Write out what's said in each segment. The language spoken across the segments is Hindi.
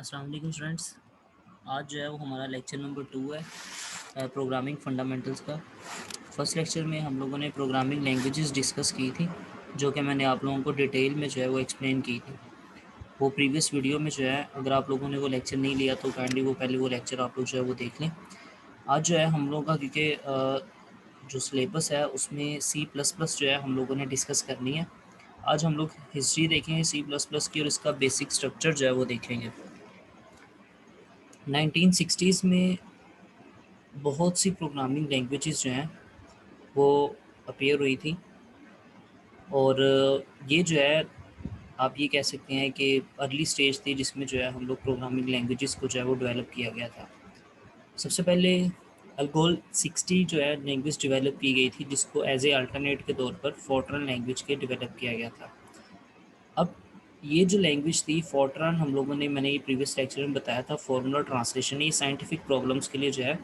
अस्सलाम वालेकुम स्टूडेंट्स। आज जो है वो हमारा लेक्चर नंबर 2 है प्रोग्रामिंग फंडामेंटल्स का। फर्स्ट लेक्चर में हम लोगों ने प्रोग्रामिंग लैंग्वेजेस डिस्कस की थी, जो कि मैंने आप लोगों को डिटेल में जो है वो एक्सप्लेन की थी। वो प्रीवियस वीडियो में जो है, अगर आप लोगों ने वो लेक्चर नहीं लिया तो काइंडली वो पहले वो लेक्चर आप लोग जो है वो देख लें। आज जो है हम लोगों का, क्योंकि जो सिलेबस है उसमें सी प्लस प्लस जो है हम लोगों ने डिस्कस करनी है। आज हम लोग हिस्ट्री देखेंगे सी प्लस प्लस की और इसका बेसिक स्ट्रक्चर जो है वो देखेंगे। 1960s में बहुत सी प्रोग्रामिंग लैंग्वेजेस जो हैं वो अपीयर हुई थी, और ये जो है आप ये कह सकते हैं कि अर्ली स्टेज थी जिसमें जो है हम लोग प्रोग्रामिंग लैंग्वेजेस को जो है वो डेवलप किया गया था। सबसे पहले अल्गोल 60 जो है लैंग्वेज डेवलप की गई थी, जिसको एज ए अल्टरनेट के तौर पर फोर्ट्रान लैंग्वेज के डेवलप किया गया था। अब ये जो लैंग्वेज थी फोर्ट्रान, हम लोगों ने, मैंने ये प्रीवियस लेक्चर में बताया था, फॉर्मूला ट्रांसलेशन, ये साइंटिफिक प्रॉब्लम्स के लिए जो है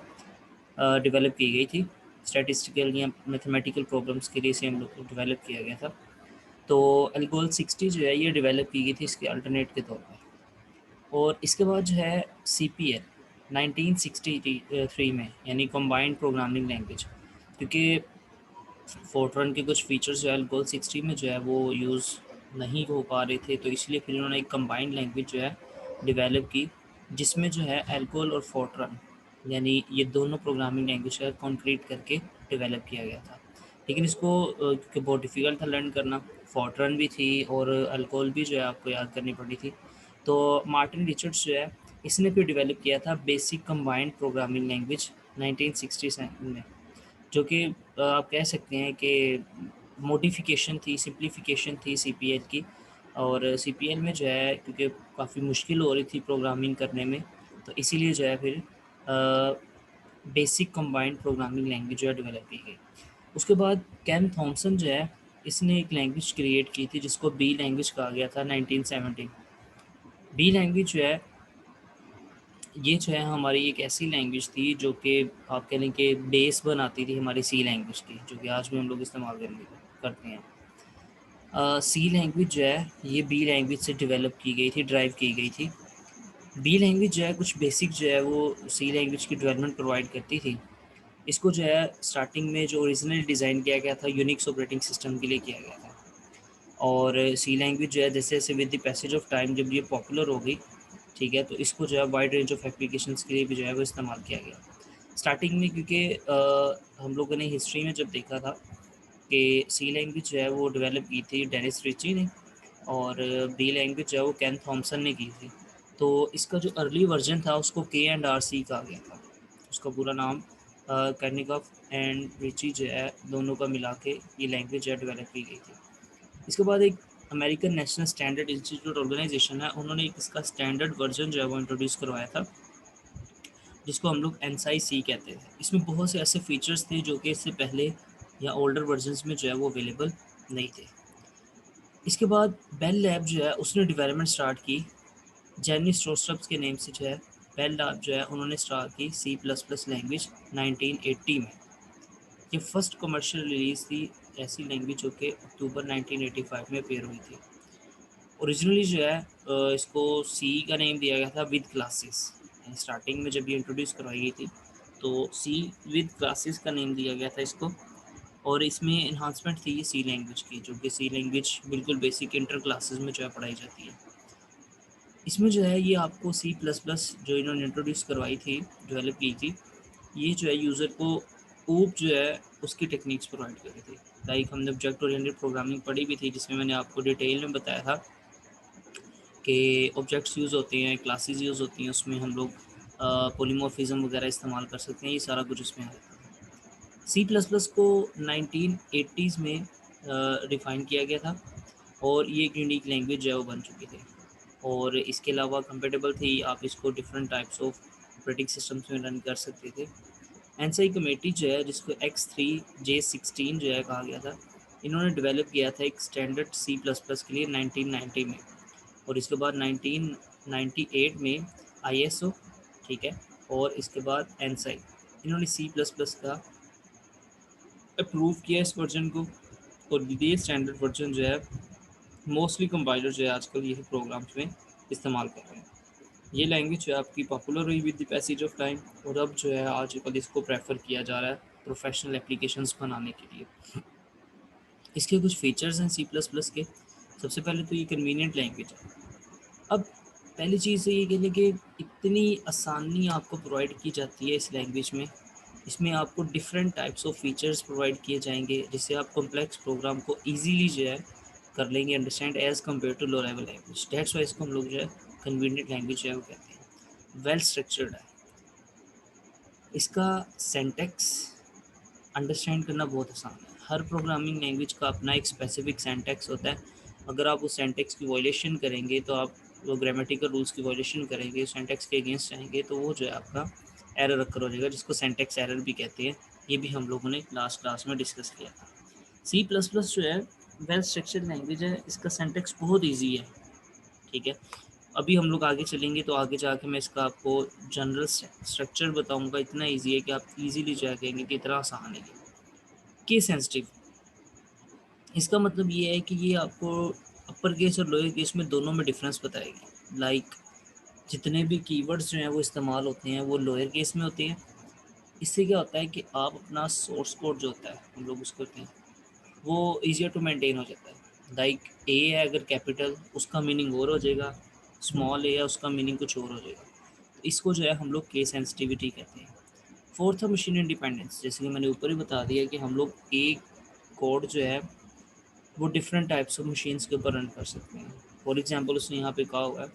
डेवलप की गई थी। स्टैटिस्टिकल या मैथमेटिकल प्रॉब्लम्स के लिए इसे हम लोग को डेवलप किया गया था। तो एल्गोल 60 जो है ये डेवलप की गई थी इसके अल्टरनेट के तौर पर। और इसके बाद जो है सी पी एल 1963 में, यानी कंबाइंड प्रोग्रामिंग लैंग्वेज, क्योंकि फोर्ट्रन के कुछ फीचर्स जो है एल्गोल 60 में जो है वो यूज़ नहीं हो पा रहे थे, तो इसलिए फिर उन्होंने एक कंबाइंड लैंग्वेज जो है डेवलप की, जिसमें जो है एल्गोल और फोर्ट्रन, यानी ये दोनों प्रोग्रामिंग लैंग्वेज का कॉन्क्रीट करके डेवलप किया गया था। लेकिन इसको क्योंकि बहुत डिफ़िकल्ट था लर्न करना, फोर्ट्रन भी थी और एल्गोल भी जो है आपको याद करनी पड़ी थी, तो मार्टिन रिचर्ड्स जो है इसने फिर डेवलप किया था बेसिक कंबाइंड प्रोग्रामिंग लैंग्वेज 1967 में, जो कि आप कह सकते हैं कि मॉडिफिकेशन थी, सिंप्लीफिकेशन थी सीपीएल की। और सीपीएल में जो है, क्योंकि काफ़ी मुश्किल हो रही थी प्रोग्रामिंग करने में, तो इसीलिए जो है फिर बेसिक कंबाइंड प्रोग्रामिंग लैंग्वेज जो है डेवलप की गई। उसके बाद कैम थॉमसन जो है इसने एक लैंग्वेज क्रिएट की थी जिसको बी लैंग्वेज कहा गया था 1970। बी लैंग्वेज जो है ये जो है हमारी एक ऐसी लैंग्वेज थी जो कि आप कह लें कि बेस बनाती थी हमारी सी लैंग्वेज की, जो कि आज भी हम लोग इस्तेमाल करते हैं। सी लैंग्वेज जो है ये बी लैंग्वेज से डेवलप की गई थी, ड्राइव की गई थी। बी लैंग्वेज जो है कुछ बेसिक जो है वो सी लैंग्वेज की डेवलपमेंट प्रोवाइड करती थी। इसको जो है स्टार्टिंग में जो ओरिजिनल डिज़ाइन किया गया था यूनिक्स ऑपरेटिंग सिस्टम के लिए किया गया था। और सी लैंग्वेज जो है जैसे जैसे with the passage of time जब ये पॉपुलर हो गई, ठीक है, तो इसको जो है वाइड रेंज ऑफ एप्लीकेशंस के लिए भी जो है वो इस्तेमाल किया गया। स्टार्टिंग में, क्योंकि हम लोगों ने हिस्ट्री में जब देखा था कि सी लैंग्वेज जो है वो डेवलप की थी डेनिस रिची ने, और बी लैंग्वेज जो है वो कैन थॉमसन ने की थी, तो इसका जो अर्ली वर्जन था उसको के एंड आर सी कहा गया था। उसका पूरा नाम कैनिकॉफ एंड रिची जो है दोनों का मिला के ये लैंग्वेज जो है डेवलप की गई थी। इसके बाद एक American national standard institute organisation है, उन्होंने इसका स्टैंडर्ड वर्जन जो है वो इंट्रोड्यूस करवाया था, जिसको हम लोग NSI-C कहते हैं। इसमें बहुत से ऐसे फीचर्स थे जो कि इससे पहले या ओल्डर वर्जन्स में जो है वो अवेलेबल नहीं थे। इसके बाद बेल लैब जो है उसने डेवलपमेंट स्टार्ट की, जेनी स्ट्रोस्ट्रप्स के नेम से जो है बेल लैब जो है उन्होंने स्टार्ट की सी प्लस प्लस लैंग्वेज 1980 में। ये फर्स्ट कमर्शियल रिलीज थी ऐसी लैंग्वेज जो कि अक्टूबर 1985 में अपेयर हुई थी। ओरिजिनली जो है इसको सी का नेम दिया गया था विद क्लासेस। स्टार्टिंग में जब ये इंट्रोड्यूस करवाई गई थी तो सी विद क्लासेस का नेम दिया गया था इसको, और इसमें इन्हांसमेंट थी ये सी लैंग्वेज की, जो कि सी लैंग्वेज बिल्कुल बेसिक इंटर क्लासेस में जो है पढ़ाई जाती है। इसमें जो है ये आपको सी प्लस प्लस जो इन्होंने इंट्रोड्यूस करवाई थी, डेवलप की थी, ये जो है यूज़र को ऊप जो है उसकी टेक्निक्स प्रोवाइड कर रही थी। लाइक हमने ऑब्जेक्ट ओरिएंटेड प्रोग्रामिंग पढ़ी भी थी, जिसमें मैंने आपको डिटेल में बताया था कि ऑब्जेक्ट्स यूज़ होते हैं, क्लासेस यूज़ होती हैं, उसमें हम लोग पॉलीमॉर्फिज्म वगैरह इस्तेमाल कर सकते हैं, ये सारा कुछ इसमें आता है। सी प्लस प्लस को 1980s में डिफ़ाइन किया गया था, और ये एक यूनिक लैंग्वेज जो है वो बन चुकी थी, और इसके अलावा कंपेटेबल थी, आप इसको different types of operating systems में रन कर सकते थे। एनसाई कमेटी जो है जिसको X3J16 जो है कहा गया था, इन्होंने डेवलप किया था एक स्टैंडर्ड सी प्लस प्लस के लिए 1990 में, और इसके बाद 1998 में ISO, ठीक है, और इसके बाद एनसाई, इन्होंने सी प्लस प्लस का अप्रूव किया इस वर्जन को, और ये स्टैंडर्ड वर्जन जो है मोस्टली कंपाइलर जो है आजकल यही प्रोग्राम्स में इस्तेमाल कर रहे हैं। ये लैंग्वेज जो है आपकी पॉपुलर हुई with the passage of time, और अब जो है आजकल इसको प्रेफर किया जा रहा है प्रोफेशनल एप्लीकेशंस बनाने के लिए। इसके कुछ फीचर्स हैं सी प्लस प्लस के। सबसे पहले तो ये कन्वीनियंट लैंग्वेज है। अब पहली चीज़ तो ये कह लें कि इतनी आसानी आपको प्रोवाइड की जाती है इस लैंग्वेज में। इसमें आपको different types of features provide किए जाएंगे जिससे आप कॉम्प्लेक्स प्रोग्राम को इजीली जो है कर लेंगे understand as compare to low level language. That's why इसको हम लोग जो है कन्वीनियंट लैंग्वेज जो है वो कहते हैं। वेल स्ट्रक्चर्ड है। इसका सेंटेक्स अंडरस्टैंड करना बहुत आसान है। हर प्रोग्रामिंग लैंग्वेज का अपना एक स्पेसिफिक सेंटेक्स होता है। अगर आप उस सेंटेक्स की वायलेशन करेंगे तो आप वो ग्रामेटिकल रूल्स की वायलेशन करेंगे, सेंटेक्स के अगेंस्ट जाएंगे, तो वो जो है आपका एरर अकर हो जाएगा, जिसको सेंटेक्स एरर भी कहते हैं। ये भी हम लोगों ने लास्ट क्लास में डिस्कस किया था। सी प्लस प्लस जो है वेल स्ट्रक्चर्ड लैंग्वेज है। इसका सेंटेक्स बहुत ईजी है। ठीक है, अभी हम लोग आगे चलेंगे तो आगे जाके मैं इसका आपको जनरल स्ट्रक्चर बताऊंगा। इतना ईजी है कि आप इजीली जो है कहेंगे कि इतना आसान है। केस सेंसिटिव, इसका मतलब ये है कि ये आपको अपर केस और लोअर केस में दोनों में डिफरेंस बताएगी। लाइक जितने भी कीवर्ड्स जो हैं वो इस्तेमाल होते हैं वो लोअर केस में होते हैं। इससे क्या होता है कि आप अपना सोर्स कोड जो होता है हम लोग उसको कहते हैं वो ईजियर टू मेंटेन हो जाता है। लाइक ए है अगर कैपिटल, उसका मीनिंग और हो जाएगा, स्मॉल ए है उसका मीनिंग कुछ और हो जाएगा। तो इसको जो है हम लोग केस सेंसिटिविटी कहते हैं। फोर्थ है मशीन इंडिपेंडेंस। जैसे कि मैंने ऊपर ही बता दिया कि हम लोग एक कोड जो है वो डिफरेंट टाइप्स ऑफ मशीन्स के ऊपर रन कर सकते हैं। फॉर एग्जांपल उसने यहाँ पे कहा हुआ है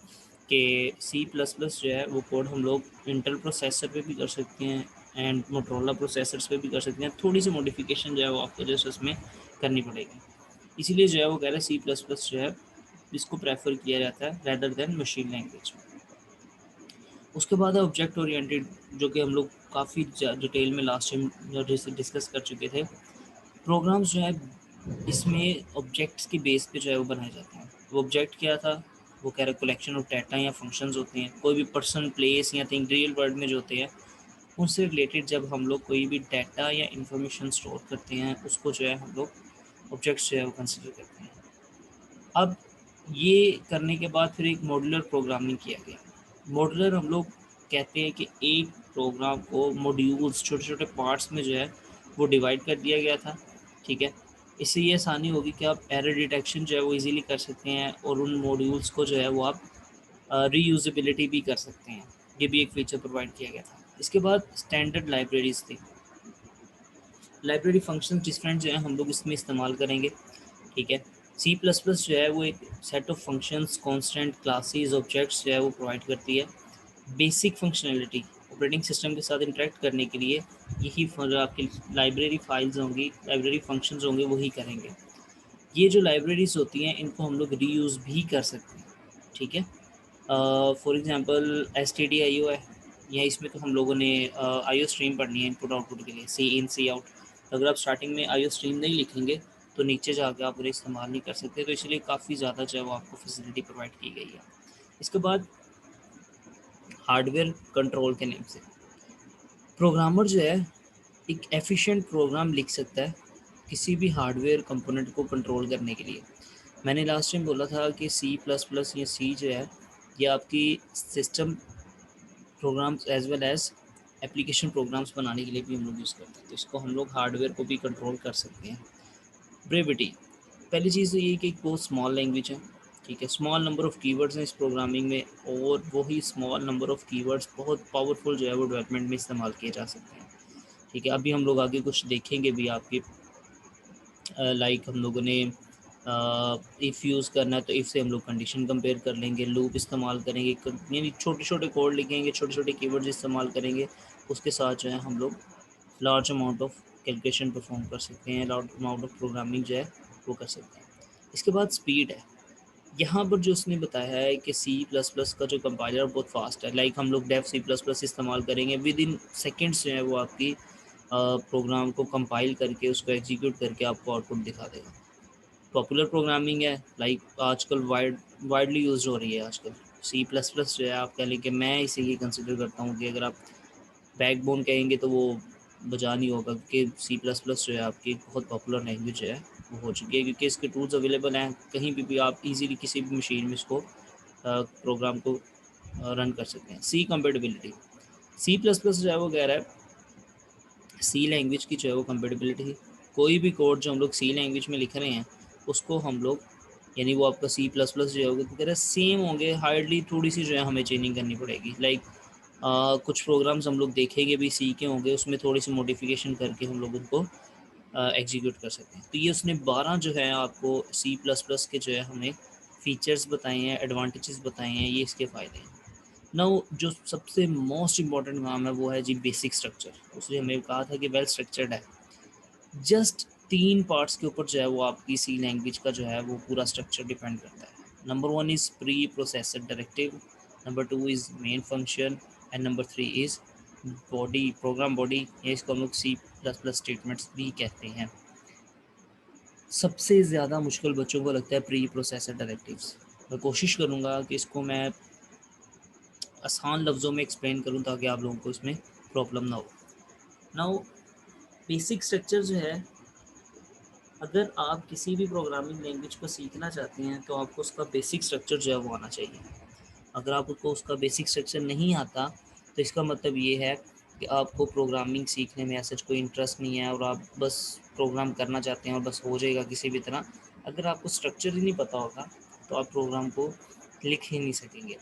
कि सी प्लस प्लस जो है वो कोड हम लोग इंटेल प्रोसेसर पे भी कर सकते हैं एंड मोटरोला प्रोसेसर्स पे भी कर सकते हैं। थोड़ी सी मॉडिफिकेशन जो है वो आपको जैसे उसमें करनी पड़ेगी। इसीलिए जो है वो कह रहे हैं सी प्लस प्लस जो है इसको प्रेफर किया जाता है रैदर देन मशीन लैंग्वेज। उसके बाद है ऑब्जेक्ट ओरिएंटेड, जो कि हम लोग काफ़ी डिटेल में लास्ट टाइम डिस्कस कर चुके थे। प्रोग्राम्स जो है इसमें ऑब्जेक्ट्स की बेस पे जो है वो बनाए जाते हैं। वो ऑब्जेक्ट क्या था, वो कह रहे कलेक्शन ऑफ डाटा या फंक्शंस होते हैं। कोई भी पर्सन, प्लेस या थिंग रियल वर्ल्ड में जो होते हैं उनसे रिलेटेड जब हम लोग कोई भी डाटा या इंफॉर्मेशन स्टोर करते हैं उसको जो है हम लोग ऑब्जेक्ट्स जो है वो कंसिडर करते हैं। अब ये करने के बाद फिर एक मॉड्यूलर प्रोग्रामिंग किया गया। मॉड्यूलर हम लोग कहते हैं कि एक प्रोग्राम को मॉड्यूल्स, छोटे छोटे पार्ट्स में जो है वो डिवाइड कर दिया गया था। ठीक है, इससे ये आसानी होगी कि आप एरर डिटेक्शन जो है वो इजीली कर सकते हैं और उन मॉड्यूल्स को जो है वो आप रीयूजेबिलिटी भी कर सकते हैं। ये भी एक फीचर प्रोवाइड किया गया था। इसके बाद स्टैंडर्ड लाइब्रेरीज थी। लाइब्रेरी फंक्शन डिफरेंट जो है हम लोग इसमें इस्तेमाल करेंगे। ठीक है, सी प्लस प्लस जो है वो एक set of functions, constant, classes, objects जो है वो प्रोवाइड करती है। बेसिक फंक्शनैलिटी ऑपरेटिंग सिस्टम के साथ इंटरेक्ट करने के लिए यही जो आपकी लाइब्रेरी फाइल्स होंगी, लाइब्रेरी फंक्शंस होंगे, वही करेंगे। ये जो लाइब्रेरीज होती हैं इनको हम लोग रीयूज़ भी कर सकते हैं। ठीक है, for example S T D I O है, या इसमें तो हम लोगों ने आई ओ स्ट्रीम पढ़नी है इनपुट आउटपुट के लिए, सी इन सी आउट। अगर आप स्टार्टिंग में आई ओ स्ट्रीम नहीं लिखेंगे तो नीचे जाके आप उन्हें इस्तेमाल नहीं कर सकते। तो इसलिए काफ़ी ज़्यादा जो है वो आपको फैसिलिटी प्रोवाइड की गई है। इसके बाद हार्डवेयर कंट्रोल के नेम से प्रोग्रामर जो है एक एफिशिएंट प्रोग्राम लिख सकता है किसी भी हार्डवेयर कंपोनेंट को कंट्रोल करने के लिए। मैंने लास्ट टाइम बोला था कि सी प्लस प्लस या सी जो है ये आपकी system programs as well as application programs बनाने के लिए भी हम लोग यूज़ करते हैं। तो इसको हम लोग हार्डवेयर को भी कंट्रोल कर सकते हैं। ब्रेविटी, पहली चीज़ तो ये कि एक बहुत स्मॉल लैंग्वेज है। ठीक है, स्मॉल नंबर ऑफ़ कीवर्ड्स हैं इस प्रोग्रामिंग में, और वही स्मॉल नंबर ऑफ़ कीवर्ड्स बहुत पावरफुल जो है वो डेवलपमेंट में इस्तेमाल किए जा सकते हैं। ठीक है, अभी हम लोग आगे कुछ देखेंगे भी आपके लाइक हम लोगों ने इफ़ यूज़ करना है तो इफ़ से हम लोग कंडीशन कंपेयर कर लेंगे, लूप इस्तेमाल करेंगे, यानी छोटे छोटे कोड लिखेंगे, छोटे छोटे कीवर्ड्स इस्तेमाल करेंगे। उसके साथ जो है हम लोग large amount of calculation perform कर सकते हैं, लार्ज अमाउंट ऑफ प्रोग्रामिंग जो है वो कर सकते हैं। इसके बाद स्पीड है। यहाँ पर जो उसने बताया है कि सी प्लस प्लस का जो कंपाइलर बहुत फास्ट है। लाइक हम लोग डेव सी प्लस प्लस इस्तेमाल करेंगे, विद इन सेकेंड्स जो है वो आपकी प्रोग्राम को कंपाइल करके उसको एग्जीक्यूट करके आपको आउटपुट दिखा देगा। पॉपुलर प्रोग्रामिंग है, लाइक आजकल वाइडली यूज हो रही है आजकल। सी प्लस प्लस जो है आप कह लें कि मैं इसे ये कंसिडर करता हूँ कि अगर आप बैकबोन कहेंगे तो वो बजा नहीं होगा, क्योंकि सी प्लस प्लस जो है आपकी बहुत पॉपुलर लैंग्वेज है वो हो चुकी है, क्योंकि इसके टूल्स अवेलेबल हैं कहीं भी आप इजीली किसी भी मशीन में इसको प्रोग्राम को रन कर सकते हैं। सी कंपेटिबिलिटी, सी प्लस प्लस जो है वो कह रहा है सी लैंग्वेज की जो है वो कंपेटिबिलिटी, कोई भी कोड जो हम लोग सी लैंग्वेज में लिख रहे हैं उसको हम लोग, यानी वो आपका सी प्लस प्लस जो होगा तो कह रहा है सेम होंगे, हार्डली थोड़ी सी जो है हमें चेंजिंग करनी पड़ेगी। लाइक कुछ प्रोग्राम्स हम लोग देखेंगे भी सी के होंगे, उसमें थोड़ी सी मॉडिफिकेशन करके हम लोग उनको एग्जीक्यूट कर सकते हैं। तो ये उसने 12 जो है आपको सी प्लस प्लस के जो है हमें फीचर्स बताए हैं, एडवांटेजेस बताए हैं, ये इसके फ़ायदे हैं। नाउ जो सबसे मोस्ट इम्पॉर्टेंट काम है वो है जी बेसिक स्ट्रक्चर। उसने हमें कहा था कि वेल स्ट्रक्चर्ड है। जस्ट 3 पार्ट्स के ऊपर जो है वो आपकी सी लैंग्वेज का जो है वो पूरा स्ट्रक्चर डिपेंड करता है। Number 1 is preprocessor directive, number 2 is main function and number 3 is body, program body, या इसको हम लोग सी प्लस प्लस स्टेटमेंट्स भी कहते हैं। सबसे ज़्यादा मुश्किल बच्चों को लगता है प्री प्रोसेसर डायरेक्टिव्स। मैं कोशिश करूँगा कि इसको मैं आसान लफ्ज़ों में एक्सप्लेन करूँ ताकि आप लोगों को इसमें प्रॉब्लम ना हो। नाउ बेसिक स्ट्रक्चर जो है, अगर आप किसी भी प्रोग्रामिंग लैंग्वेज को सीखना चाहते हैं तो आपको उसका बेसिक स्ट्रक्चर जो है वो आना चाहिए। अगर आपको उसका बेसिक स्ट्रक्चर नहीं आता तो इसका मतलब ये है कि आपको प्रोग्रामिंग सीखने में ऐसा कोई इंटरेस्ट नहीं है और आप बस प्रोग्राम करना चाहते हैं और बस हो जाएगा किसी भी तरह। अगर आपको स्ट्रक्चर ही नहीं पता होगा तो आप प्रोग्राम को लिख ही नहीं सकेंगे।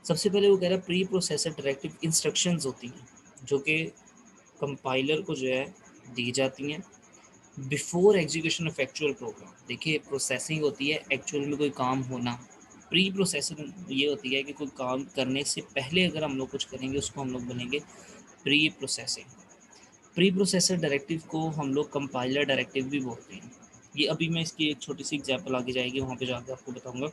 सबसे पहले वो कह रहा है प्री प्रोसेसर डायरेक्टिव इंस्ट्रक्शंस होती हैं जो कि कंपाइलर को जो है दी जाती हैं before execution of actual program. देखिए प्रोसेसिंग होती है एक्चुअल में कोई काम होना, प्री प्रोसेसिंग ये होती है कि कोई काम करने से पहले अगर हम लोग कुछ करेंगे उसको हम लोग बोलेंगे pre processing. Pre processor directive को हम लोग कंपाइलर डायरेक्टिव भी बोलते हैं। ये अभी मैं इसकी एक छोटी सी एग्जांपल आगे जाएगी वहाँ पे जाकर आपको बताऊंगा।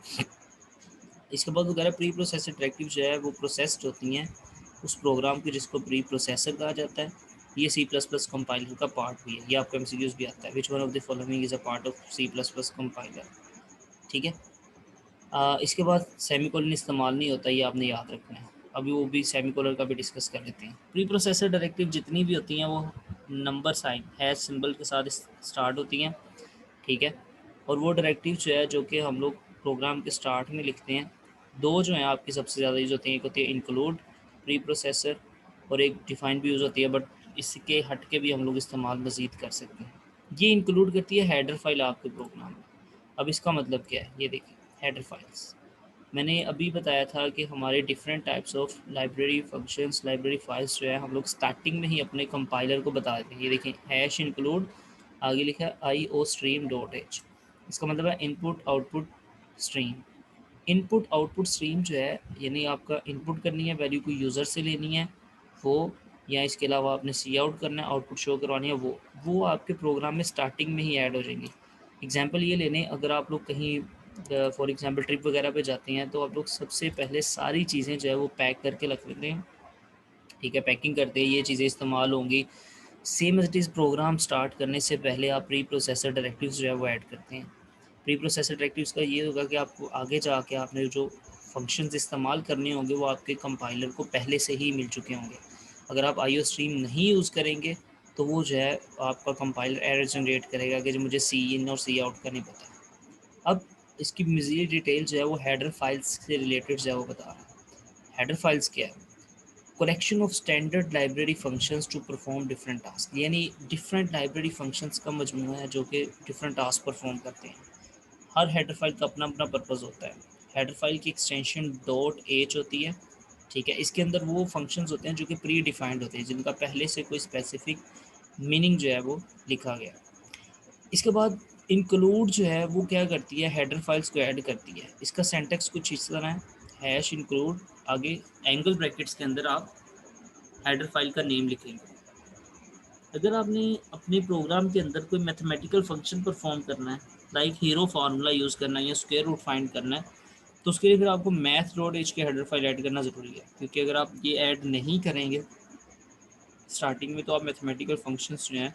इसके बाद वगैरह प्री प्रोसेसर डायरेक्टिव जो है वो प्रोसेस्ड होती हैं उस प्रोग्राम की जिसको प्री प्रोसेसर कहा जाता है। ये सी प्लस प्लस कंपाइलर का पार्ट भी है, ये आपका एमसीक्यूज भी आता है, which one of the following is a part of C plus plus compiler. ठीक है। इसके बाद सेमीकोलन इस्तेमाल नहीं होता, ये आपने याद रखना है। अभी वो भी सेमीकोलन का भी डिस्कस कर लेते हैं। प्री प्रोसेसर डायरेक्टिव जितनी भी होती हैं वो नंबर साइन हैश सिंबल के साथ स्टार्ट होती हैं। ठीक है। और वो डायरेक्टिव जो है जो कि हम लोग प्रोग्राम के स्टार्ट में लिखते हैं, दो जो हैं आपकी सबसे ज़्यादा यूज़ होती हैं, एक होती है इंक्लूड प्री प्रोसेसर और एक डिफाइन भी यूज़ होती है, बट इसके हट के भी हम लोग इस्तेमाल मज़ीद कर सकते हैं। ये इंक्लूड करती है हेडर फाइल आपके प्रोग्राम में। अब इसका मतलब क्या है ये देखिए, हेडर फाइल्स मैंने अभी बताया था कि हमारे different types of library functions, library files जो है हम लोग स्टार्टिंग में ही अपने कंपाइलर को बता देते हैं। ये देखें हैश इंक्लूड, आगे लिखा है आई ओ स्ट्रीम डॉट एच, इसका मतलब है input output stream. Input output stream जो है यानी आपका इनपुट करनी है वैल्यू को यूज़र से लेनी है वो, या इसके अलावा आपने सी आउट करना है आउटपुट शो करवानी है वो आपके प्रोग्राम में स्टार्टिंग में ही ऐड हो जाएंगी। एग्जांपल ये लेने, अगर आप लोग कहीं फॉर एग्जांपल ट्रिप वगैरह पे जाते हैं तो आप लोग सबसे पहले सारी चीज़ें जो है वो पैक करके रख लेते हैं। ठीक है, पैकिंग करते हैं, ये चीज़ें इस्तेमाल होंगी। Same as it is program start करने से पहले आप प्री प्रोसेसर डायरेक्टिव्स जो है वो ऐड करते हैं। प्री प्रोसेसर डायरेक्टिव्स का ये होगा कि आपको आगे जाके आपने जो फंक्शंस इस्तेमाल करने होंगे वो आपके कंपाइलर को पहले से ही मिल चुके होंगे। अगर आप आईओ स्ट्रीम नहीं यूज़ करेंगे तो वो जो है आपका कंपाइलर एरर जनरेट करेगा कि जो मुझे सी इन और सी आउट का नहीं पता। अब इसकी मज़ीद डिटेल जो है वो हेडर फाइल्स से रिलेटेड जो है वो बता रहा है। हेडर फाइल्स क्या है? Collection of standard library functions to perform different task, यानी डिफरेंट लाइब्रेरी फंक्शंस का मजमूआ है जो कि डिफरेंट टास्क परफॉर्म करते हैं। हर हेडर फाइल का अपना अपना पर्पज़ होता है। हेडर फाइल की एक्सटेंशन डॉट एच होती है। ठीक है, इसके अंदर वो फंक्शंस होते हैं जो कि प्री डिफाइंड होते हैं, जिनका पहले से कोई स्पेसिफिक मीनिंग जो है वो लिखा गया। इसके बाद इंक्लूड जो है वो क्या करती है, हेडर फाइल्स को ऐड करती है। इसका सेंटेक्स कुछ इस तरह है, हैश इंक्लूड, आगे एंगल ब्रैकेट्स के अंदर आप हेडर फाइल का नेम लिखेंगे। अगर आपने अपने प्रोग्राम के अंदर कोई मैथमेटिकल फंक्शन परफॉर्म करना है, लाइक हीरो फार्मूला यूज़ करना है या स्क्वायर रूट फाइंड करना है, तो उसके लिए फिर आपको मैथ डॉट एच के हेडर फाइल ऐड करना ज़रूरी है, क्योंकि अगर आप ये ऐड नहीं करेंगे स्टार्टिंग में तो आप मैथमेटिकल फंक्शंस जो हैं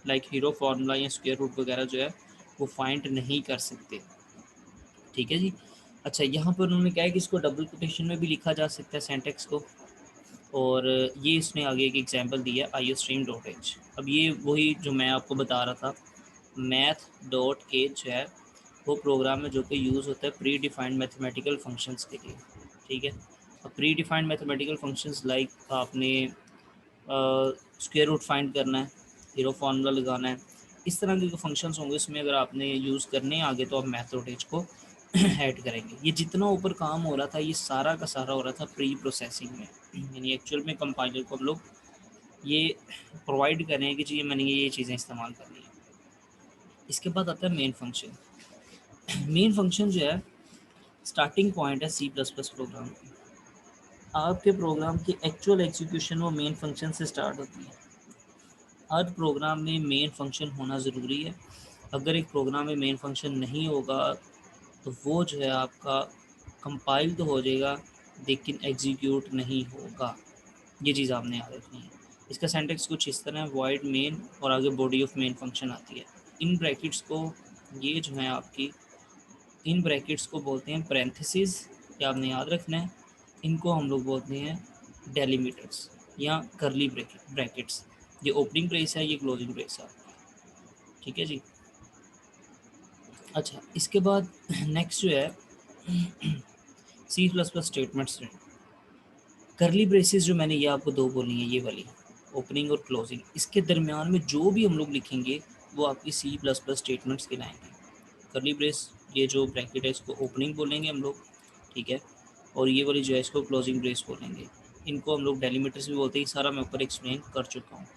लाइक हीरो फार्मूला या स्क्वायर रूट वगैरह जो है वो फाइंड नहीं कर सकते। ठीक है जी। अच्छा, यहाँ पर उन्होंने कहा है कि इसको डबल कोटेशन में भी लिखा जा सकता है सेंटेक्स को, और ये इसने आगे एक एग्जांपल दिया आई ओ स्ट्रीम डॉट एच। अब ये वही जो मैं आपको बता रहा था, मैथ डॉट एच जो है वो प्रोग्राम में जो कि यूज़ होता है प्री डिफाइंड मैथमेटिकल फंक्शंस के लिए। ठीक है। Pre defined mathematical functions like आपने स्क्वायर रूट फाइंड करना है, हीरो फार्मूला लगाना है, इस तरह के जो फंक्शंस होंगे उसमें अगर आपने यूज़ करने हैं आगे, तो आप मैथोडेज को ऐड करेंगे। ये जितना ऊपर काम हो रहा था ये सारा का सारा हो रहा था प्री प्रोसेसिंग में, यानी एक्चुअल में कंपाइलर को हम लोग ये प्रोवाइड करें कि जी ये मैंने ये चीज़ें इस्तेमाल करनी है। इसके बाद आता है मेन फंक्शन। मेन फंक्शन जो है स्टार्टिंग पॉइंट है सी प्लस प्लस प्रोग्राम की। आपके प्रोग्राम की एक्चुअल एग्जीक्यूशन वो मेन फंक्शन से स्टार्ट होती है। हर प्रोग्राम में मेन फंक्शन होना ज़रूरी है। अगर एक प्रोग्राम में मेन फंक्शन नहीं होगा तो वो जो है आपका कंपाइल तो हो जाएगा लेकिन एग्जीक्यूट नहीं होगा। ये चीज़ आपने याद रखनी है। इसका सिंटैक्स कुछ इस तरह है, वॉइड मेन और आगे बॉडी ऑफ मेन फंक्शन आती है। इन ब्रैकेट्स को, ये जो है आपकी, इन ब्रैकेट्स को बोलते हैं पैरेंथेसिस, ये आपने याद रखना है। इनको हम लोग बोलते हैं डेलिमिटर्स या करली ब्रैकेट्स। ये ओपनिंग ब्रेस है, ये क्लोजिंग ब्रेस है आपका, ठीक है जी। अच्छा, इसके बाद नेक्स्ट जो है सी प्लस प्लस स्टेटमेंट्स हैं। करली ब्रेसेस जो मैंने ये आपको दो बोली हैं, ये वाली ओपनिंग और क्लोजिंग, इसके दरमियान में जो भी हम लोग लिखेंगे वो आपकी सी प्लस प्लस स्टेटमेंट्स कहलाएंगे। करली ब्रेस, ये जो ब्रैकेट है इसको ओपनिंग बोलेंगे हम लोग, ठीक है, और ये वाली जो है इसको क्लोजिंग ब्रेस बोलेंगे। इनको हम लोग डेलीमीटर्स भी बोलते हैं। सारा मैं ऊपर एक्सप्लेन कर चुका हूँ।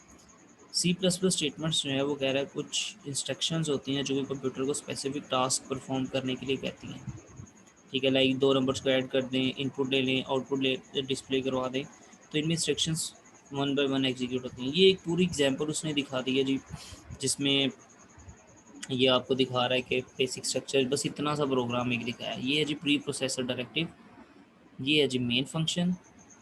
सी प्लस प्लस स्टेटमेंट्स जो है वो कह रहा है कुछ इंस्ट्रक्शंस होती हैं जो कि कंप्यूटर को स्पेसिफिक टास्क परफॉर्म करने के लिए कहती हैं, ठीक है, लाइक दो नंबर्स को ऐड कर दें, इनपुट ले लें, आउटपुट ले डिस्प्ले करवा दें, तो इनमें instructions one by one execute होती हैं। ये एक पूरी एग्जांपल उसने दिखा दी है जी, जिसमें ये आपको दिखा रहा है कि बेसिक स्ट्रक्चर बस इतना सा प्रोग्राम एक दिखाया है। ये है जी प्री प्रोसेसर डायरेक्टिव, ये है जी मेन फंक्शन,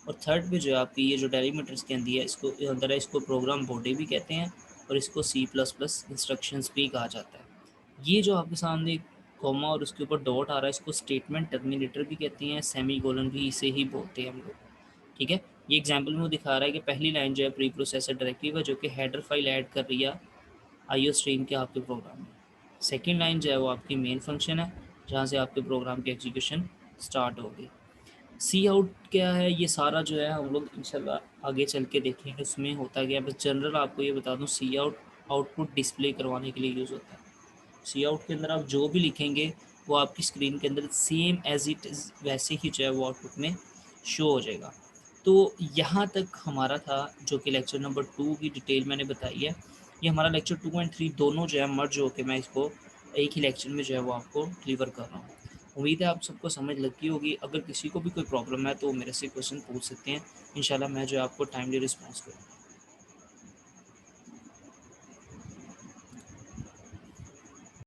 और थर्ड पे जो है आपकी ये जो डेलीमीटर्स के अंदर है, इसको अंदर है, इसको प्रोग्राम बॉडी भी कहते हैं और इसको सी प्लस प्लस इंस्ट्रक्शंस भी कहा जाता है। ये जो आपके सामने कॉमा और उसके ऊपर डॉट आ रहा है, इसको स्टेटमेंट टर्मिनेटर भी कहते हैं, सेमी कोलन भी इसे ही बोलते हैं हम लोग, ठीक है। ये एग्जांपल में वो दिखा रहा है कि पहली लाइन जो है प्री प्रोसेसर डायरेक्टिव है जो कि हेडर फाइल ऐड कर रही है आईओ स्ट्रीम के आपके प्रोग्राम में। सेकेंड लाइन जो है वो आपकी मेन फंक्शन है जहाँ से आपके प्रोग्राम की एग्जीक्यूशन स्टार्ट होगी। सी आउट क्या है, ये सारा जो है हम लोग इंशाल्लाह आगे चल के देखेंगे उसमें होता क्या है। बस जनरल आपको ये बता दूँ, सी आउट आउटपुट डिस्प्ले करवाने के लिए यूज़ होता है। सी आउट के अंदर आप जो भी लिखेंगे वो आपकी स्क्रीन के अंदर सेम एज इट इज़ वैसे ही जो है वो आउटपुट में शो हो जाएगा। तो यहाँ तक हमारा था जो कि लेक्चर नंबर 2 की डिटेल मैंने बताई है। ये हमारा लेक्चर 2 एंड 3 दोनों जो है मर्ज होकर मैं इसको एक ही लेक्चर में जो है वो आपको डिलीवर कर रहा हूँ। उम्मीद है आप सबको समझ लगी होगी। अगर किसी को भी कोई प्रॉब्लम है तो मेरे से क्वेश्चन पूछ सकते हैं, इंशाल्लाह मैं जो है आपको टाइमली रिस्पॉन्स करूँगा।